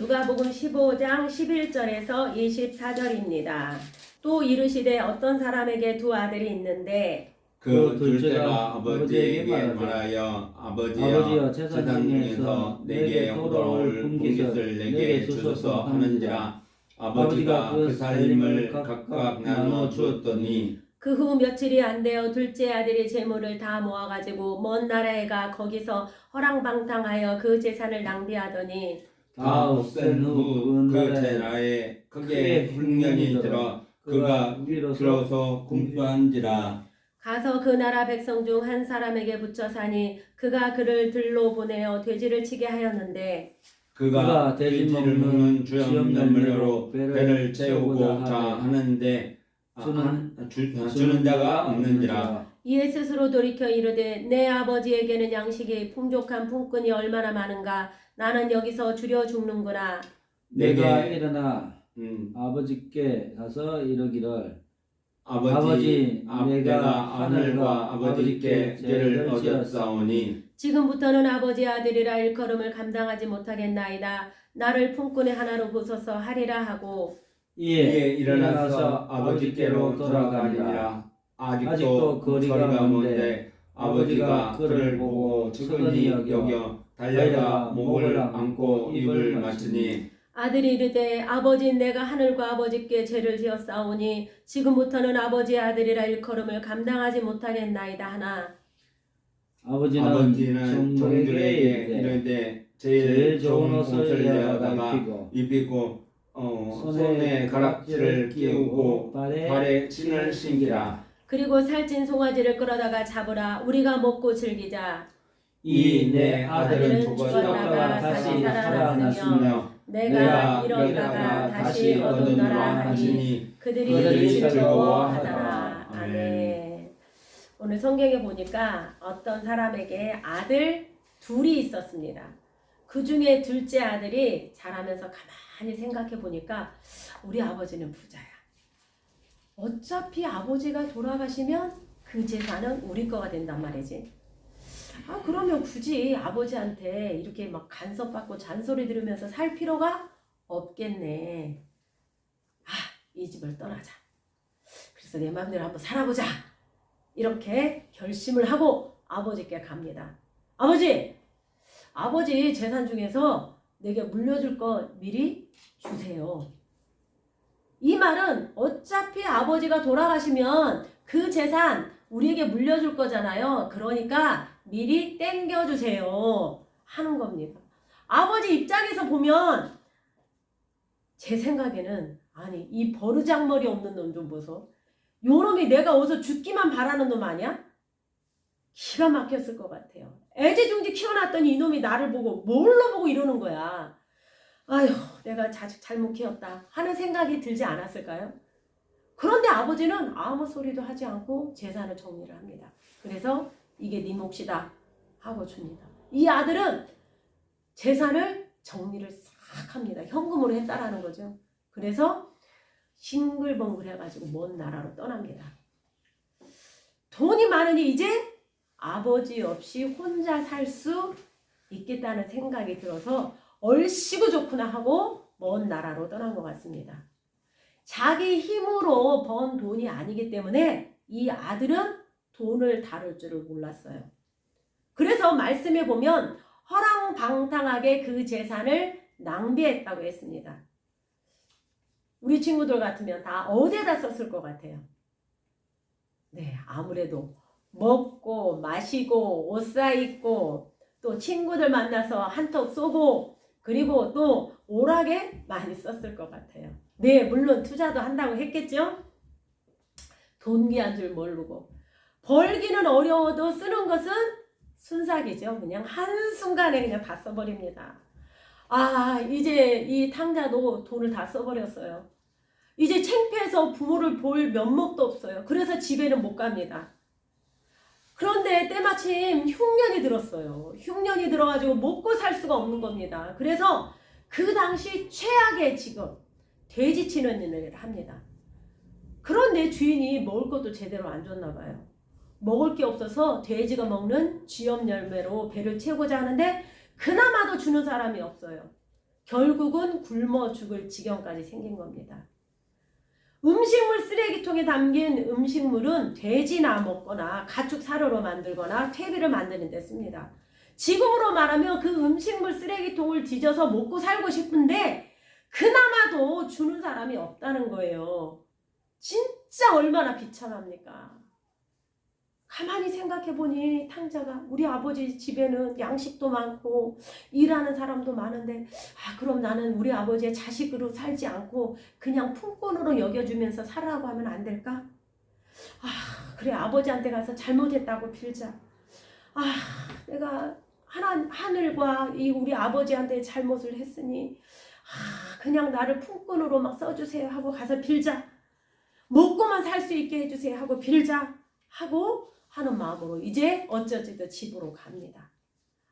누가복음 15장 11절에서 24절입니다. 또 이르시되 어떤 사람에게 두 아들이 있는데 그 둘째가 아버지에게 말하여 아버지여 재산 중에서 내게 돌아올 분깃을 내게 주소서 하는지라 아버지가 그 살림을 각각 나누어 주었더니 그 후 며칠이 안 되어 둘째 아들이 재물을 다 모아가지고 먼 나라에 가 거기서 허랑방탕하여 그 재산을 낭비하더니 다 없앤 후 그 나라에 크게 흉년이 들어 그가 위로서 굶주한지라. 가서 그 나라 백성 중 한 사람에게 붙여 사니 그가 그를 들로 보내어 돼지를 치게 하였는데 그가 돼지를 먹는 주염염으로 배를 채우고자 하는데 주는 자가 없는지라. 이에 스스로 돌이켜 이르되 내 아버지에게는 양식이 풍족한 품꾼이 얼마나 많은가 나는 여기서 주려 죽는구나. 내가 일어나 아버지께 가서 이르기를 아버지 내가 하늘과 아버지께 죄를 지었사오니 지금부터는 아버지 아들이라 일컬음을 감당하지 못하겠나이다. 나를 품꾼의 하나로 보소서 하리라 하고 이에 일어나서 아버지께로 돌아가니라. 아직도 거리가 먼데 아버지가 그를 보고 측은히 여겨 달려가 목을 안고 입을 맞추니 아들이 이르되 아버지 내가 하늘과 아버지께 죄를 지었사오니 지금부터는 아버지 아들이라 일컬음을 감당하지 못하겠나이다 하나 아버지는 종들에게 이르되 제일 좋은 옷을 내어다가 입히고 손에 가락지를 끼우고 발에 신을 신기라. 그리고 살찐 송아지를 끌어다가 잡으라. 우리가 먹고 즐기자. 이 내 아들은 죽었다가 다시 살아났으며 내가 이러다가 다시 얻었노라 하니 그들이 즐거워하더라. 아멘. 오늘 성경에 보니까 어떤 사람에게 아들 둘이 있었습니다. 그 중에 둘째 아들이 자라면서 가만히 생각해 보니까 우리 아버지는 부자야. 어차피 아버지가 돌아가시면 그 재산은 우리 거가 된단 말이지. 그러면 굳이 아버지한테 이렇게 막 간섭받고 잔소리 들으면서 살 필요가 없겠네. 이 집을 떠나자. 그래서 내 마음대로 한번 살아보자. 이렇게 결심을 하고 아버지께 갑니다. 아버지 재산 중에서 내게 물려줄 거 미리 주세요. 이 말은 어차피 아버지가 돌아가시면 그 재산 우리에게 물려줄 거잖아요. 그러니까 미리 땡겨주세요 하는 겁니다. 아버지 입장에서 보면 제 생각에는 아니 이 버르장머리 없는 놈 좀 보소. 요놈이 내가 어디서 죽기만 바라는 놈 아니야? 기가 막혔을 것 같아요. 애지중지 키워놨더니 이놈이 나를 보고 뭘로 보고 이러는 거야. 아휴 내가 자식 잘못 키웠다 하는 생각이 들지 않았을까요? 그런데 아버지는 아무 소리도 하지 않고 재산을 정리를 합니다. 그래서 이게 네 몫이다 하고 줍니다. 이 아들은 재산을 정리를 싹 합니다. 현금으로 했다라는 거죠. 그래서 싱글벙글 해가지고 먼 나라로 떠납니다. 돈이 많으니 이제 아버지 없이 혼자 살 수 있겠다는 생각이 들어서 얼씨구 좋구나 하고 먼 나라로 떠난 것 같습니다. 자기 힘으로 번 돈이 아니기 때문에 이 아들은 돈을 다룰 줄을 몰랐어요. 그래서 말씀에 보면 허랑방탕하게 그 재산을 낭비했다고 했습니다. 우리 친구들 같으면 다 어디에다 썼을 것 같아요? 네, 아무래도 먹고 마시고 옷 사입고 또 친구들 만나서 한턱 쏘고 그리고 또 오락에 많이 썼을 것 같아요. 네, 물론 투자도 한다고 했겠죠? 돈 귀한 줄 모르고 벌기는 어려워도 쓰는 것은 순삭이죠. 그냥 한순간에 그냥 다 써버립니다. 이제 이 탕자도 돈을 다 써버렸어요. 이제 창피해서 부모를 볼 면목도 없어요. 그래서 집에는 못 갑니다. 그런데 때마침 흉년이 들었어요. 흉년이 들어가지고 먹고 살 수가 없는 겁니다. 그래서 그 당시 최악의 직업, 돼지 치는 일을 합니다. 그런데 주인이 먹을 것도 제대로 안 줬나 봐요. 먹을 게 없어서 돼지가 먹는 쥐염 열매로 배를 채우고자 하는데 그나마도 주는 사람이 없어요. 결국은 굶어 죽을 지경까지 생긴 겁니다. 음식물 쓰레기통에 담긴 음식물은 돼지나 먹거나 가축 사료로 만들거나 퇴비를 만드는 데 씁니다. 지금으로 말하면 그 음식물 쓰레기통을 뒤져서 먹고 살고 싶은데 그나마도 주는 사람이 없다는 거예요. 진짜 얼마나 비참합니까? 가만히 생각해보니 탕자가 우리 아버지 집에는 양식도 많고 일하는 사람도 많은데 그럼 나는 우리 아버지의 자식으로 살지 않고 그냥 품꾼으로 여겨주면서 살아라고 하면 안 될까? 그래 아버지한테 가서 잘못했다고 빌자. 내가 하늘과 이 우리 아버지한테 잘못을 했으니 그냥 나를 품꾼으로 막 써주세요 하고 가서 빌자. 먹고만 살 수 있게 해주세요 하고 빌자 하고 하는 마음으로 이제 어쩌지도 집으로 갑니다.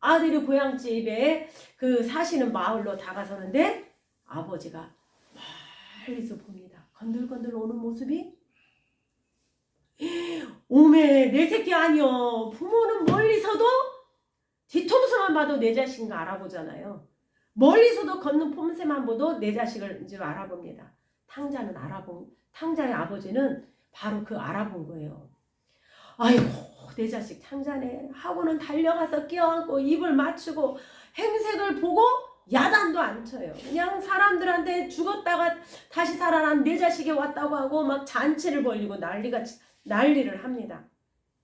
아들이 고향집에 그 사시는 마을로 다가서는데 아버지가 멀리서 봅니다. 건들건들 오는 모습이 오메 내 새끼 아니여. 부모는 멀리서도 뒤통수만 봐도 내 자식인 거 알아보잖아요. 멀리서도 걷는 폼새만 봐도 내 자식을 이제 알아봅니다. 탕자의 아버지는 바로 그 알아본 거예요. 아이고 내 자식 탕자네 하고는 달려가서 껴안고 입을 맞추고 행색을 보고 야단도 안 쳐요. 그냥 사람들한테 죽었다가 다시 살아난 내 자식이 왔다고 하고 막 잔치를 벌이고 난리를 합니다.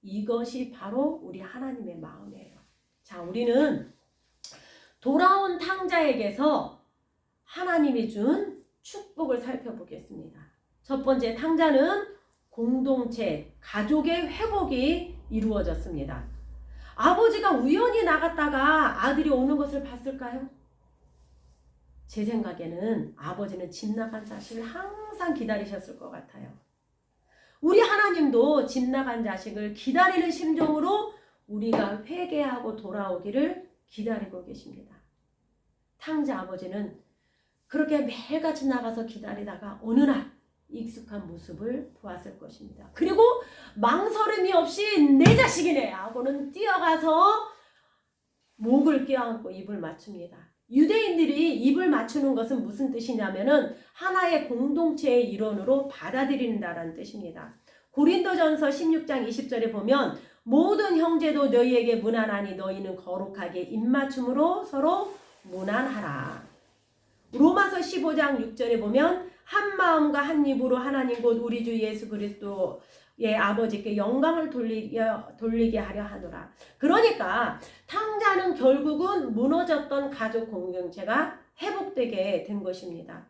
이것이 바로 우리 하나님의 마음이에요. 자, 우리는 돌아온 탕자에게서 하나님이 준 축복을 살펴보겠습니다. 첫 번째, 탕자는 공동체, 가족의 회복이 이루어졌습니다. 아버지가 우연히 나갔다가 아들이 오는 것을 봤을까요? 제 생각에는 아버지는 집 나간 자식을 항상 기다리셨을 것 같아요. 우리 하나님도 집 나간 자식을 기다리는 심정으로 우리가 회개하고 돌아오기를 기다리고 계십니다. 탕자 아버지는 그렇게 매일같이 나가서 기다리다가 어느 날 익숙한 모습을 보았을 것입니다. 그리고 망설임이 없이 내 자식이네 하고는 뛰어가서 목을 껴안고 입을 맞춥니다. 유대인들이 입을 맞추는 것은 무슨 뜻이냐면은 하나의 공동체의 일원으로 받아들인다라는 뜻입니다. 고린도전서 16장 20절에 보면 모든 형제도 너희에게 문안하니 너희는 거룩하게 입맞춤으로 서로 문안하라. 로마서 15장 6절에 보면 한 마음과 한 입으로 하나님 곧 우리 주 예수 그리스도의 아버지께 영광을 돌리게 하려 하노라. 그러니까 탕자는 결국은 무너졌던 가족 공동체가 회복되게 된 것입니다.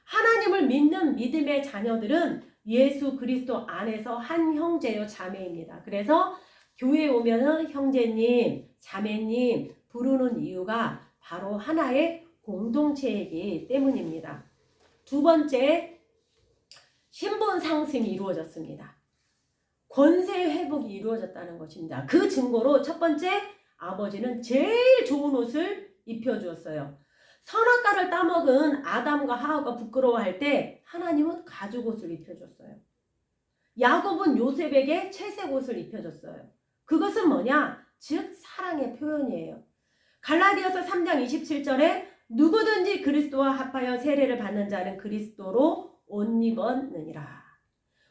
하나님을 믿는 믿음의 자녀들은 예수 그리스도 안에서 한 형제요 자매입니다. 그래서 교회에 오면은 형제님, 자매님 부르는 이유가 바로 하나의 공동체이기 때문입니다. 두 번째, 신분 상승이 이루어졌습니다. 권세 회복이 이루어졌다는 것입니다. 그 증거로 첫 번째, 아버지는 제일 좋은 옷을 입혀주었어요. 선악과를 따먹은 아담과 하와가 부끄러워할 때 하나님은 가죽 옷을 입혀줬어요. 야곱은 요셉에게 채색 옷을 입혀줬어요. 그것은 뭐냐? 즉 사랑의 표현이에요. 갈라디아서 3장 27절에 누구든지 그리스도와 합하여 세례를 받는 자는 그리스도로 옷 입었느니라.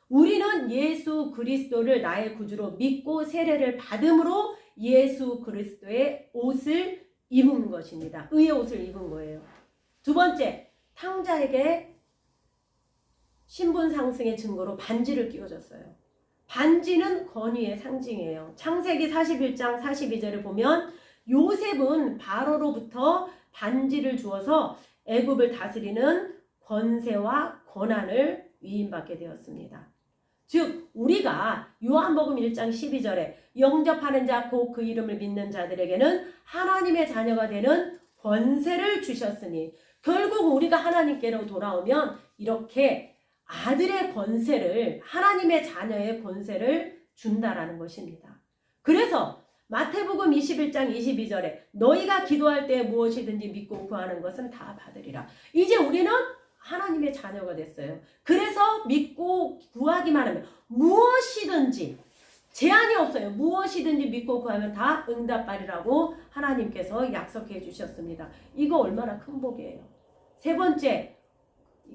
우리는 예수 그리스도를 나의 구주로 믿고 세례를 받음으로 예수 그리스도의 옷을 입은 것입니다. 의의 옷을 입은 거예요. 두 번째, 탕자에게 신분 상승의 증거로 반지를 끼워줬어요. 반지는 권위의 상징이에요. 창세기 41장 42절을 보면 요셉은 바로로부터 반지를 주어서 애굽을 다스리는 권세와 권한을 위임받게 되었습니다. 즉 우리가 요한복음 1장 12절에 영접하는 자 곧 그 이름을 믿는 자들에게는 하나님의 자녀가 되는 권세를 주셨으니 결국 우리가 하나님께로 돌아오면 이렇게 아들의 권세를 하나님의 자녀의 권세를 준다라는 것입니다. 그래서 마태복음 21장 22절에 너희가 기도할 때 무엇이든지 믿고 구하는 것은 다 받으리라. 이제 우리는 하나님의 자녀가 됐어요. 그래서 믿고 구하기만 하면 무엇이든지 제한이 없어요. 무엇이든지 믿고 구하면 다 응답하리라고 하나님께서 약속해 주셨습니다. 이거 얼마나 큰 복이에요. 세 번째,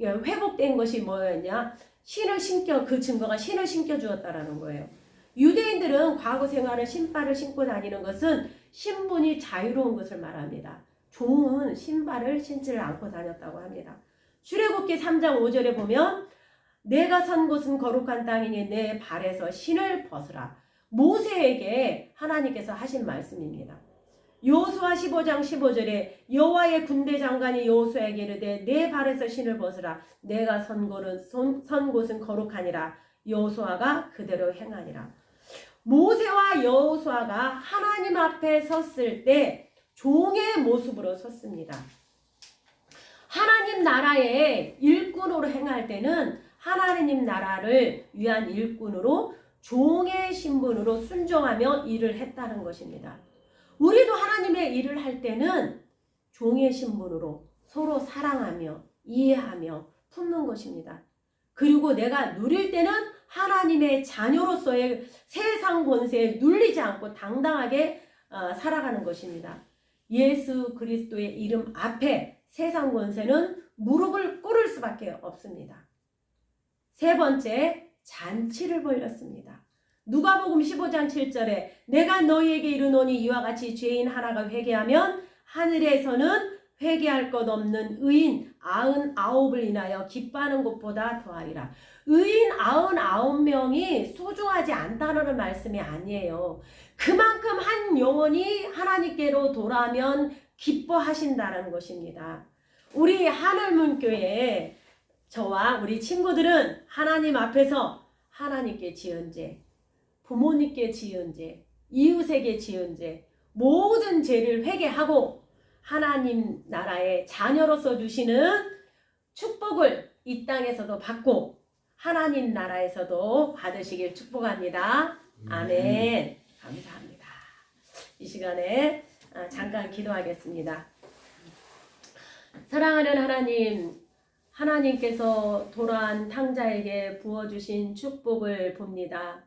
회복된 것이 뭐였냐? 신을 신겨, 그 증거가 신을 신겨 주었다라는 거예요. 유대인들은 과거 생활을 신발을 신고 다니는 것은 신분이 자유로운 것을 말합니다. 종은 신발을 신지를 않고 다녔다고 합니다. 출애굽기 3장 5절에 보면 내가 선 곳은 거룩한 땅이니 내 발에서 신을 벗으라. 모세에게 하나님께서 하신 말씀입니다. 여호수아 15장 15절에 여호와의 군대 장관이 여호수아에게 이르되 내 발에서 신을 벗으라. 내가 선 곳은 거룩하니라. 여호수아가 그대로 행하니라. 모세와 여호수아가 하나님 앞에 섰을 때 종의 모습으로 섰습니다. 하나님 나라의 일꾼으로 행할 때는 하나님 나라를 위한 일꾼으로 종의 신분으로 순종하며 일을 했다는 것입니다. 우리도 하나님의 일을 할 때는 종의 신분으로 서로 사랑하며 이해하며 품는 것입니다. 그리고 내가 누릴 때는 하나님의 자녀로서의 세상 권세에 눌리지 않고 당당하게 살아가는 것입니다. 예수 그리스도의 이름 앞에 세상 권세는 무릎을 꿇을 수밖에 없습니다. 세 번째, 잔치를 벌였습니다. 누가복음 15장 7절에 내가 너희에게 이르노니 이와 같이 죄인 하나가 회개하면 하늘에서는 회개할 것 없는 의인 99을 인하여 기뻐하는 것보다 더하리라. 의인 99명이 소중하지 않다는 말씀이 아니에요. 그만큼 한 영혼이 하나님께로 돌아오면 기뻐하신다는 것입니다. 우리 하늘문교회 저와 우리 친구들은 하나님 앞에서 하나님께 지은 죄, 부모님께 지은 죄, 이웃에게 지은 죄, 모든 죄를 회개하고 하나님 나라의 자녀로서 주시는 축복을 이 땅에서도 받고 하나님 나라에서도 받으시길 축복합니다. 아멘. 감사합니다. 이 시간에 잠깐 기도하겠습니다. 사랑하는 하나님, 하나님께서 돌아온 탕자에게 부어주신 축복을 봅니다.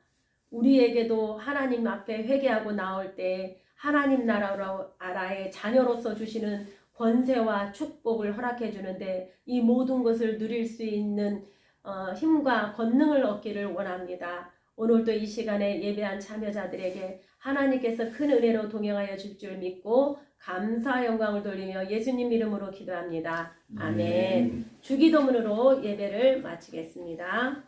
우리에게도 하나님 앞에 회개하고 나올 때 하나님 나라의 자녀로서 주시는 권세와 축복을 허락해 주는데 이 모든 것을 누릴 수 있는 힘과 권능을 얻기를 원합니다. 오늘도 이 시간에 예배한 참여자들에게 하나님께서 큰 은혜로 동행하여 줄 줄 믿고 감사 영광을 돌리며 예수님 이름으로 기도합니다. 아멘. 주기도문으로 예배를 마치겠습니다.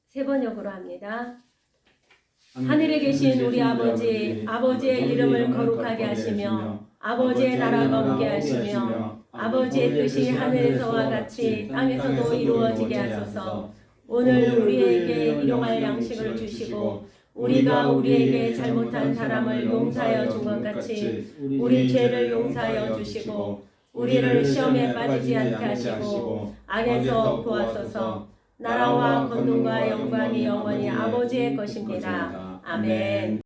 세 번역으로 합니다. 하늘에 계신 우리 아버지, 아버지의 이름을 거룩하게 하시며 아버지의 나라가 오게 하시며 아버지의 뜻이 하늘에서와 같이 땅에서도 이루어지게 하소서. 오늘 우리에게 일용할 양식을 주시고 우리가 우리에게 잘못한 사람을 용서하여 준 것 같이 우리 죄를 용서하여 주시고 우리를 시험에 빠지지 않게 하시고 악에서 구하소서. 나라와 권능과 영광이 영원히 아버지의 것입니다. 아멘.